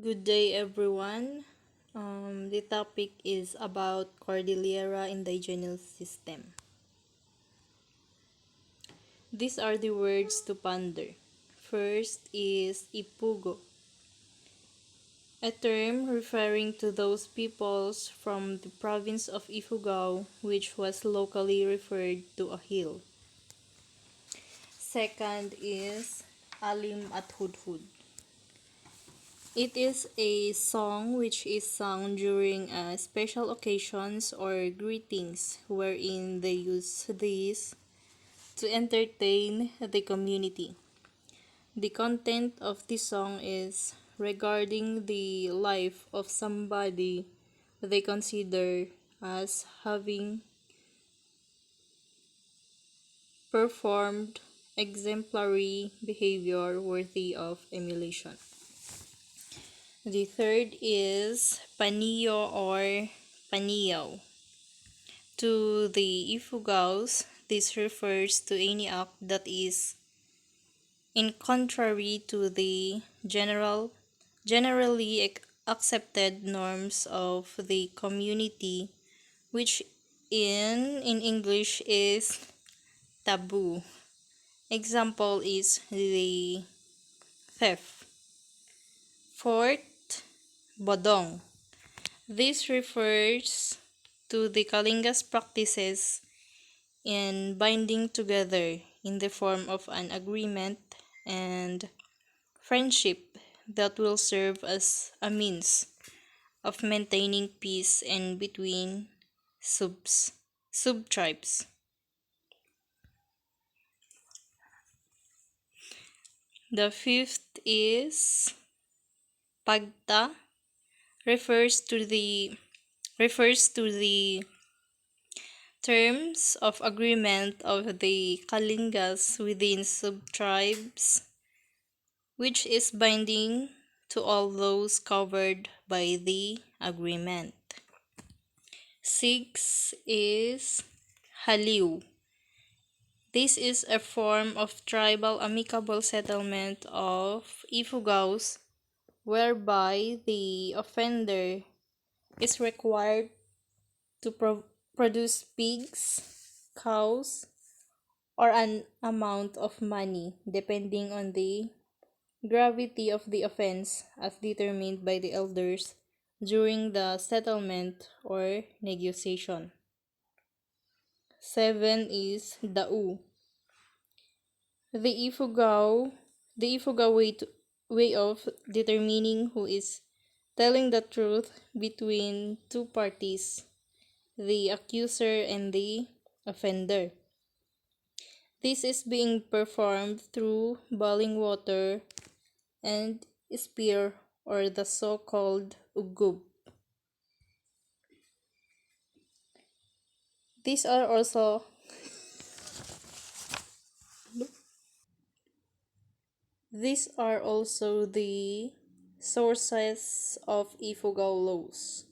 Good day, everyone. The topic is about Cordillera Indigenous System. These are the words to ponder. First is Ipugo, a term referring to those peoples from the province of Ifugao, which was locally referred to a hill. Second is Alim at Hudhud. It is a song which is sung during special occasions or greetings wherein they use these to entertain the community. The content of the song is regarding the life of somebody they consider as having performed exemplary behavior worthy of emulation. The third is Paniyo or Paniyaw. To the Ifugaos, this refers to any act that is in contrary to the generally accepted norms of the community, which in English is taboo. Example is the theft. Fourth, bodong. This refers to the Kalinga's practices in binding together in the form of an agreement and friendship that will serve as a means of maintaining peace and between sub-tribes. The fifth is pagta refers to the terms of agreement of the Kalingas within sub-tribes, which is binding to all those covered by the agreement. Six is Haliw. This is a form of tribal amicable settlement of Ifugaos whereby the offender is required to produce pigs, cows, or an amount of money depending on the gravity of the offense as determined by the elders during the settlement or negotiation. Seven is Dau. The Ifugao, the Ifugao way of determining who is telling the truth between two parties, the accuser and the offender. This is being performed through boiling water and spear or the so-called ugub. These are also these are also the sources of Ifugao laws.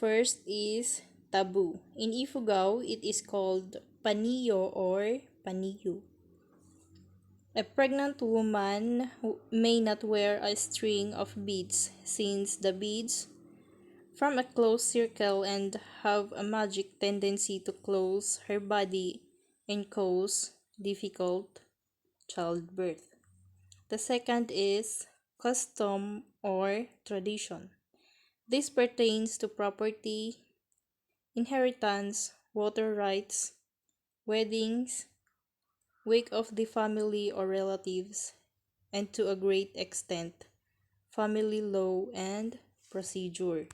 First is taboo. In Ifugao, it is called paniyo or paniyu. A pregnant woman may not wear a string of beads since the beads from a closed circle and have a magic tendency to close her body and cause difficult childbirth. The second is custom or tradition. This pertains to property, inheritance, water rights, weddings, wake of the family or relatives, and to a great extent, family law and procedure.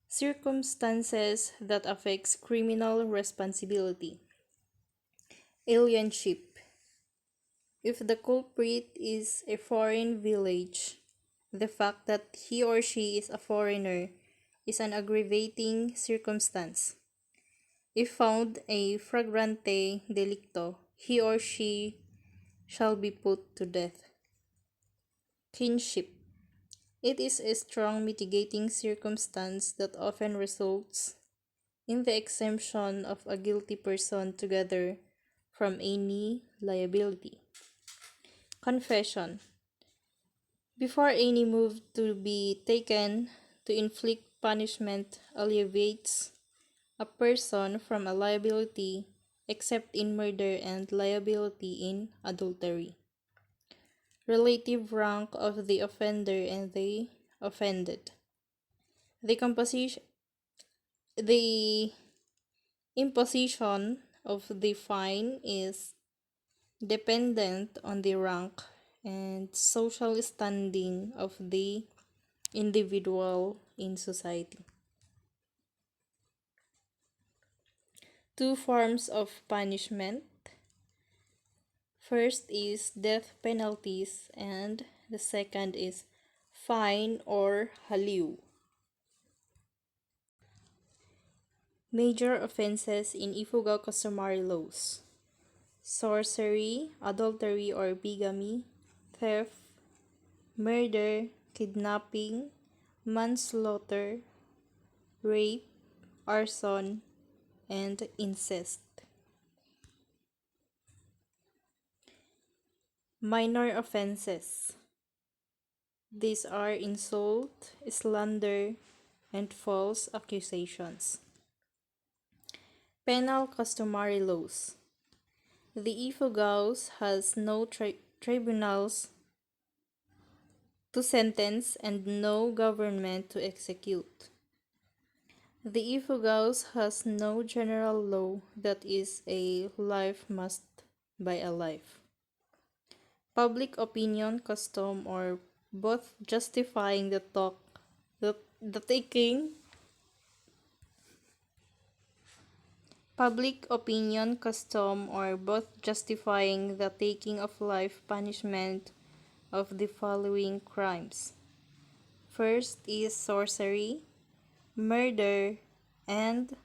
Circumstances that affects criminal responsibility. Alienship. If the culprit is a foreign village, the fact that he or she is a foreigner is an aggravating circumstance. If found a flagrante delicto, he or she shall be put to death. Kinship. It is a strong mitigating circumstance that often results in the exemption of a guilty person together from any liability. Confession. Before any move to be taken to inflict punishment alleviates a person from a liability except in murder and liability in adultery. Relative rank of the offender and the offended. The composition the imposition of the fine is dependent on the rank and social standing of the individual in society. Two forms of punishment. First is death penalties and the second is fine or haliw. Major offenses in Ifugao customary laws: sorcery, adultery or bigamy, theft, murder, kidnapping, manslaughter, rape, arson, and incest. Minor offenses. These are insult, slander, and false accusations. Penal customary laws. The Ifugaos has no tribunals to sentence and no government to execute. The Ifugaos has no general law that is a life must by a life. Public opinion, custom, or both justifying the taking. Public opinion, custom, or both justifying the taking of life punishment of the following crimes. First is sorcery, murder, and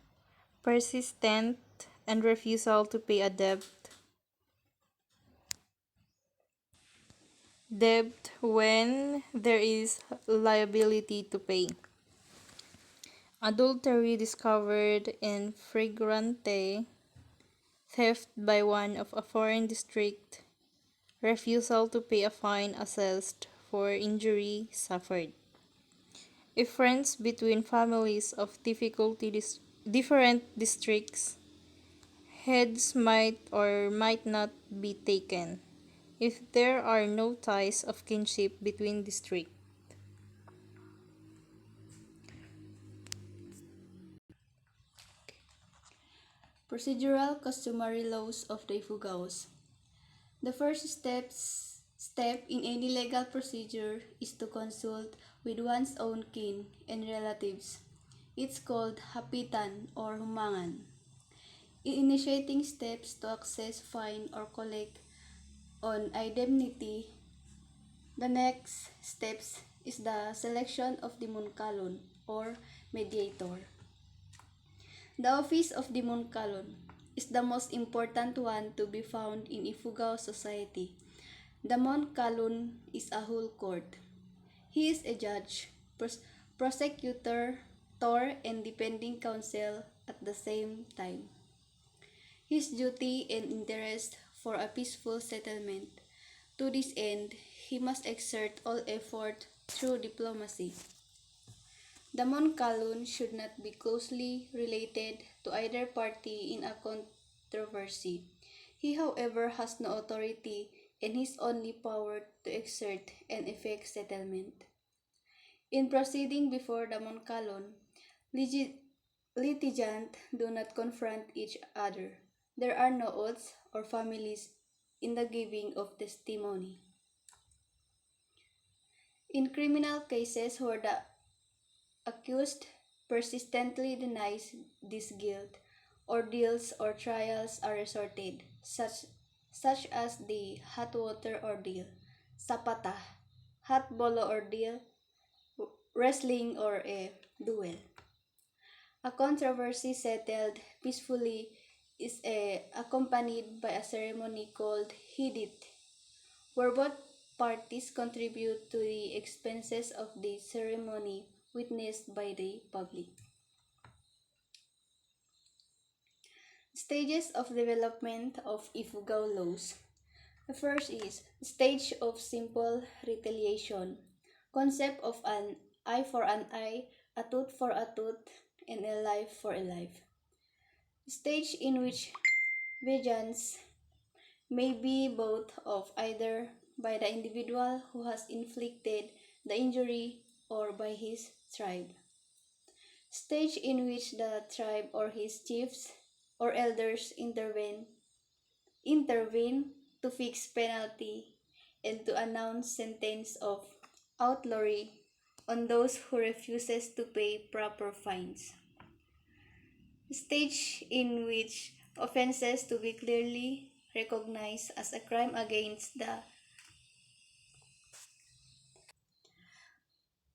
persistent and refusal to pay a debt when there is liability to pay. Adultery discovered in flagrante, theft by one of a foreign district, refusal to pay a fine assessed for injury suffered. If friends between families of different districts, heads might or might not be taken if there are no ties of kinship between districts. Procedural customary laws of the Ifugaos. The first step in any legal procedure is to consult with one's own kin and relatives. It's called hapitan or humangan. In initiating steps to access, fine, or collect on indemnity, the next steps is the selection of the munkalon or mediator. The office of the munkalon is the most important one to be found in Ifugao society. The munkalon is a whole court. He is a judge, prosecutor, tor, and defending counsel at the same time. His duty and interest for a peaceful settlement. To this end, he must exert all effort through diplomacy. The Monkalun should not be closely related to either party in a controversy. He, however, has no authority and his only power to exert and effect settlement. In proceeding before the Monkalun, litigants do not confront each other. There are no oaths or families in the giving of testimony. In criminal cases where the accused persistently denies this guilt, ordeals or trials are resorted, such as the hot water ordeal, sapata, hot bolo ordeal, wrestling, or a duel. A controversy settled peacefully is accompanied by a ceremony called hidit, where both parties contribute to the expenses of the ceremony witnessed by the public. Stages of development of Ifugao laws. The first is stage of simple retaliation. Concept of an eye for an eye, a tooth for a tooth, and a life for a life. Stage in which vengeance may be both of either by the individual who has inflicted the injury or by his tribe. Stage in which the tribe or his chiefs or elders intervene to fix penalty and to announce sentence of outlawry on those who refuses to pay proper fines. Stage in which offenses to be clearly recognized as a crime against the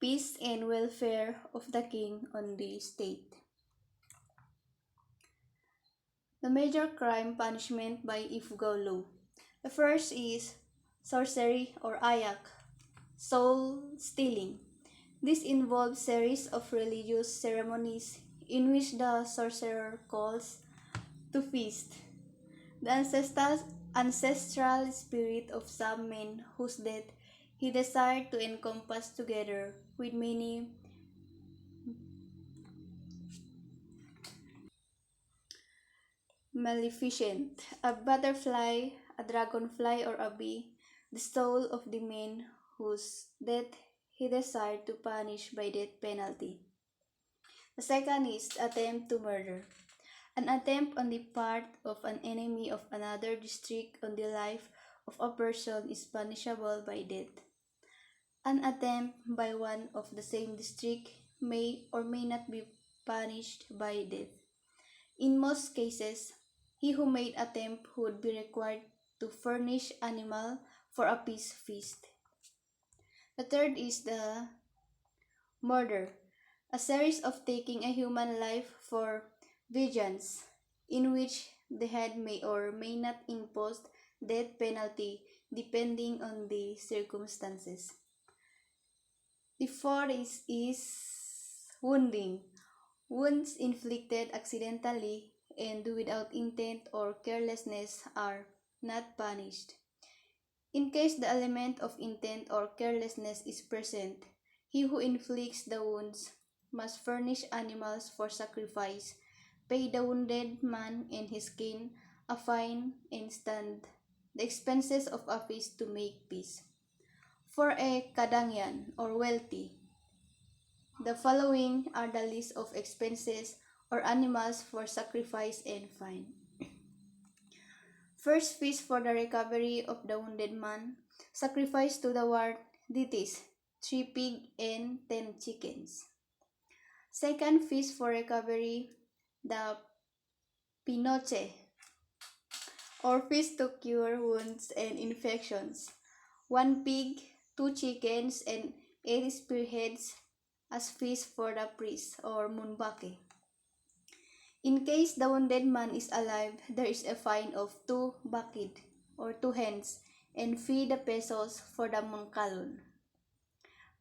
peace and welfare of the king on the state. The major crime punishment by Ifugao law. The first is sorcery or ayak, soul stealing. This involves series of religious ceremonies in which the sorcerer calls to feast the ancestral spirit of some men whose death he desired to encompass together with many maleficent, a butterfly, a dragonfly, or a bee, the soul of the man whose death he desired to punish by death penalty. The second is attempt to murder. An attempt on the part of an enemy of another district on the life of a person is punishable by death. An attempt by one of the same district may or may not be punished by death. In most cases, he who made attempt would be required to furnish animal for a peace feast. The third is the murder, a series of taking a human life for vengeance, in which the head may or may not impose death penalty depending on the circumstances. The fourth is wounding, wounds inflicted accidentally and without intent or carelessness are not punished. In case the element of intent or carelessness is present, he who inflicts the wounds must furnish animals for sacrifice, pay the wounded man and his kin a fine, and stand the expenses of a feast to make peace. For a kadangyan or wealthy, the following are the list of expenses or animals for sacrifice and fine. First feast for the recovery of the wounded man, sacrifice to the war deities, 3 pigs and 10 chickens. Second feast for recovery, the pinoche, or feast to cure wounds and infections, 1 pig, 2 chickens, and 8 spearheads as feast for the priest or munbake. In case the wounded man is alive, there is a fine of 2 bakid or 2 hens and fee the pesos for the munkalon.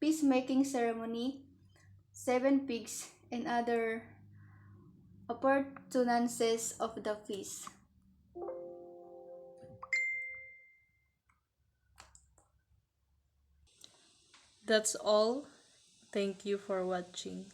Peacemaking ceremony, 7 pigs and other appurtenances of the feast. That's all. Thank you for watching.